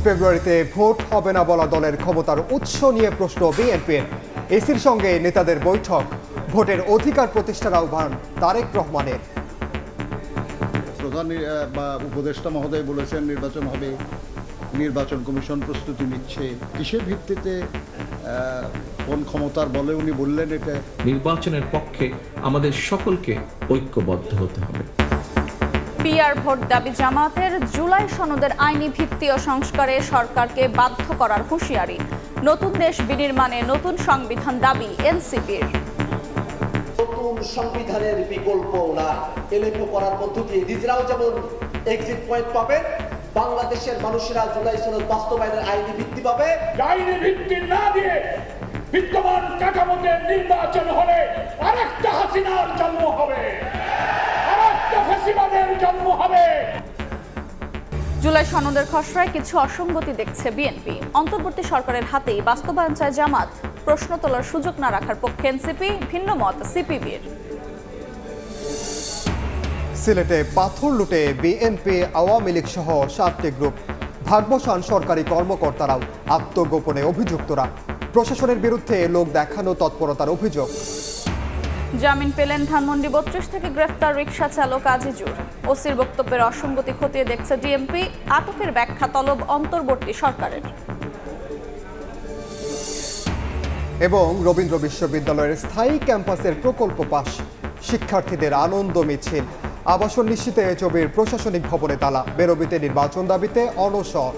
ফেব্রুয়ারিতে ভোট হবে না বলা দলের ক্ষমতার উৎস নিয়ে প্রশ্ন বিএনপির। এসির সঙ্গে নেতাদের বৈঠক, ভোটের অধিকার প্রতিষ্ঠার আহ্বান তারেক রহমানের। প্রধান বা উপদেষ্টা মহোদয় বলেছেন নির্বাচন হবে, নির্বাচন কমিশন প্রস্তুতি নিচ্ছে। কিসের ভিত্তিতে, কোন ক্ষমতার বলে উনি বললেন এটা? নির্বাচনের পক্ষে আমাদের সকলকে ঐক্যবদ্ধ হতে হবে। পিআর ভোট দাবি জামাতের, জুলাই সনদের আইনি ভিত্তি ও সংস্কারে সরকারকে বাধ্য করার হুঁশিয়ারি। নতুন দেশ বিনির্মাণে নতুন সংবিধান দাবি এনসিপির। নতুন সংবিধানের বিকল্প না, এলএফও করার মধ্য দিয়ে নিজেরাও যেমন এক্সিট পয়েন্ট পাবে, বাংলাদেশের মানুষেরা জুলাই সনদ বাস্তবায়নের আইনি ভিত্তি পাবে। আইনি ভিত্তি না দিয়ে বিদ্যমান কাঠামোতে নির্বাচন হলে আরেকটা হাসিনার জন্ম হবে, আরেকটা ফ্যাসিবাদের জন্ম হবে। জুলাই সনদের খসড়ায় কিছু অসঙ্গতি দেখছে বিএনপি। অন্তর্বর্তী সরকারের হাতেই বাস্তবায়ন চায় জামাত। প্রশ্ন তোলার সুযোগ না রাখার পক্ষে এনসিপি, ভিন্ন মত সিপিবির। সিলেটে পাথর লুটে বিএনপি, আওয়ামী লীগ সহ 7টি গ্রুপ। ভাগবসান সরকারি কর্মকর্তারাও, আত্মগোপনে অভিযুক্তরা। প্রশাসনের বিরুদ্ধে লোক দেখানো তৎপরতার অভিযোগ। জামিন পেলেন ধানমন্ডি 32 থেকে গ্রেফতার রিকশা চালক আজিজুর। ওসির বক্তব্যের অসঙ্গতি খতিয়ে দেখছে ডিএমপি, আটকের ব্যাখ্যা তলব অন্তর্বর্তী সরকারের। এবং রবীন্দ্র বিশ্ববিদ্যালয়ের স্থায়ী ক্যাম্পাসের প্রকল্প পাস, শিক্ষার্থীদের আনন্দ মিছিল। আবাসন নিশ্চিতে চবির প্রশাসনিক ভবনে তালা, বেরোবিতে নির্বাচন দাবিতে অনশন।